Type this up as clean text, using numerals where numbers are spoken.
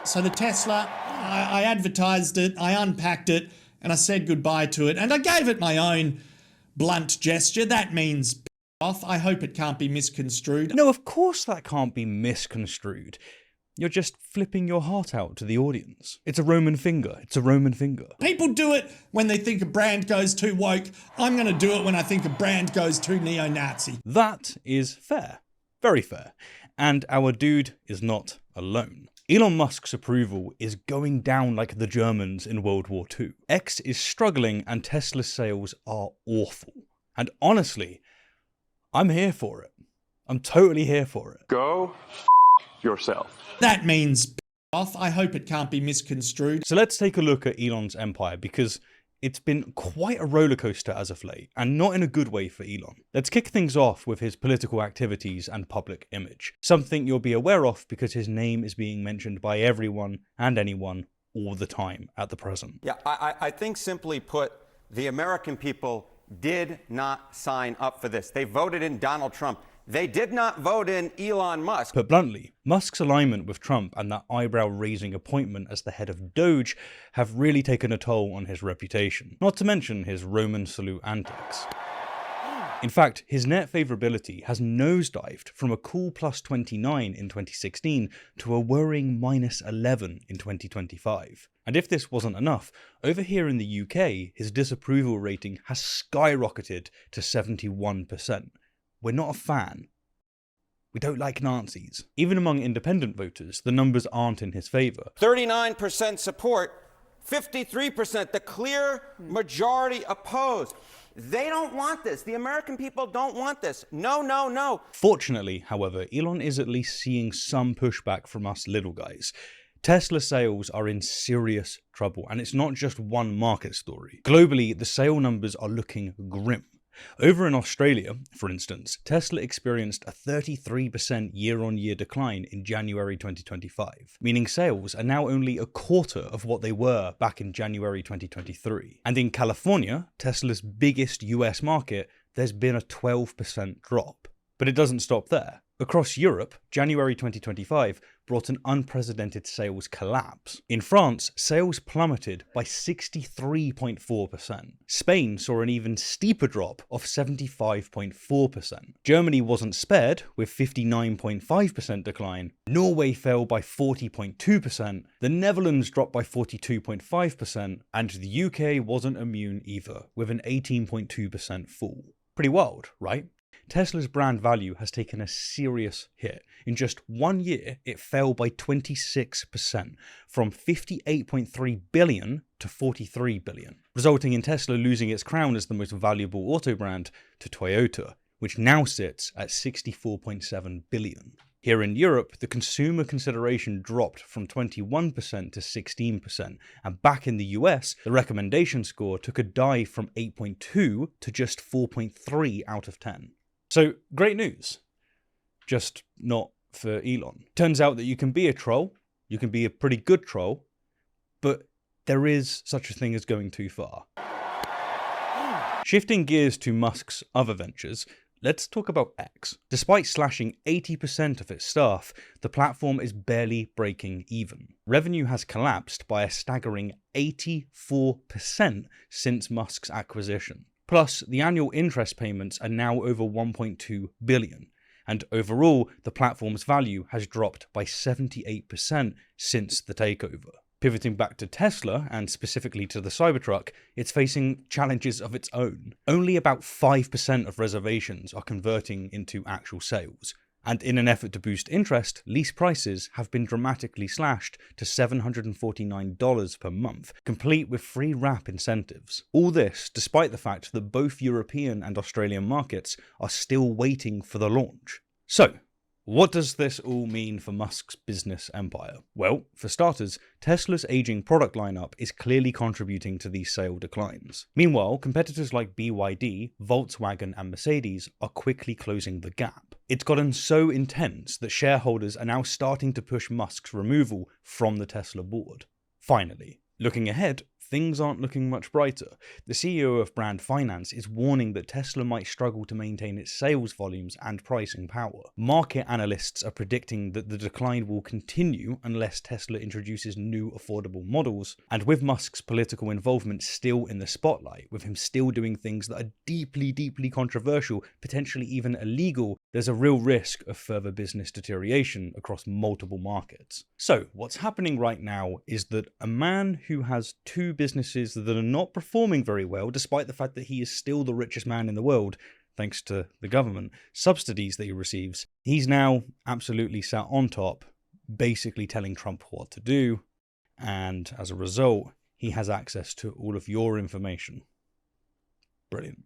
So the Tesla, I advertised it, I unpacked it, and I said goodbye to it, and I gave it my own blunt gesture. That means off. I hope it can't be misconstrued. No, of course that can't be misconstrued. You're just flipping your heart out to the audience. It's a Roman finger. It's a Roman finger. People do it when they think a brand goes too woke. I'm going to do it when I think a brand goes too neo-Nazi. That is fair. Very fair. And our dude is not alone. Elon Musk's approval is going down like the Germans in World War II. X is struggling and Tesla's sales are awful. And honestly, I'm here for it. I'm totally here for it. Go yourself. That means off. I hope it can't be misconstrued. So let's take a look at Elon's empire, because it's been quite a rollercoaster as of late, and not in a good way for Elon. Let's kick things off with his political activities and public image. Something you'll be aware of because his name is being mentioned by everyone and anyone all the time at the present. Yeah, I think simply put, the American people did not sign up for this. They voted in Donald Trump. They did not vote in Elon Musk. Put bluntly, Musk's alignment with Trump and that eyebrow-raising appointment as the head of Doge have really taken a toll on his reputation, not to mention his Roman salute antics. In fact, his net favourability has nosedived from a cool +29 in 2016 to a worrying -11 in 2025. And if this wasn't enough, over here in the UK, his disapproval rating has skyrocketed to 71%. We're not a fan. We don't like Nazis. Even among independent voters, the numbers aren't in his favour. 39% support, 53%, the clear majority opposed. They don't want this. The American people don't want this. No, no, no. Fortunately, however, Elon is at least seeing some pushback from us little guys. Tesla sales are in serious trouble, and it's not just one market story. Globally, the sale numbers are looking grim. Over in Australia, for instance, Tesla experienced a 33% year-on-year decline in January 2025, meaning sales are now only a quarter of what they were back in January 2023. And in California, Tesla's biggest US market, there's been a 12% drop. But it doesn't stop there. Across Europe, January 2025 brought an unprecedented sales collapse. In France, sales plummeted by 63.4%. Spain saw an even steeper drop of 75.4%. Germany wasn't spared, with 59.5% decline. Norway fell by 40.2%. The Netherlands dropped by 42.5%. And the UK wasn't immune either, with an 18.2% fall. Pretty wild, right? Tesla's brand value has taken a serious hit. In just 1 year, it fell by 26%, from 58.3 billion to 43 billion, resulting in Tesla losing its crown as the most valuable auto brand to Toyota, which now sits at 64.7 billion. Here in Europe, the consumer consideration dropped from 21% to 16%, and back in the US, the recommendation score took a dive from 8.2 to just 4.3 out of 10. So, great news. Just not for Elon. Turns out that you can be a troll, you can be a pretty good troll, but there is such a thing as going too far. Shifting gears to Musk's other ventures, let's talk about X. Despite slashing 80% of its staff, the platform is barely breaking even. Revenue has collapsed by a staggering 84% since Musk's acquisition. Plus, the annual interest payments are now over 1.2 billion, and overall, the platform's value has dropped by 78% since the takeover. Pivoting back to Tesla, and specifically to the Cybertruck, it's facing challenges of its own. Only about 5% of reservations are converting into actual sales. And in an effort to boost interest, lease prices have been dramatically slashed to $749 per month, complete with free wrap incentives. All this despite the fact that both European and Australian markets are still waiting for the launch. So, what does this all mean for Musk's business empire? Well, for starters, Tesla's aging product lineup is clearly contributing to these sale declines. Meanwhile, competitors like BYD, Volkswagen and Mercedes are quickly closing the gap. It's gotten so intense that shareholders are now starting to push Musk's removal from the Tesla board. Finally, looking ahead, things aren't looking much brighter. The CEO of Brand Finance is warning that Tesla might struggle to maintain its sales volumes and pricing power. Market analysts are predicting that the decline will continue unless Tesla introduces new affordable models. And with Musk's political involvement still in the spotlight, with him still doing things that are deeply, deeply controversial, potentially even illegal, there's a real risk of further business deterioration across multiple markets. So what's happening right now is that a man who has two businesses that are not performing very well, despite the fact that he is still the richest man in the world, thanks to the government subsidies that he receives, he's now absolutely sat on top, basically telling Trump what to do, and as a result, he has access to all of your information. Brilliant.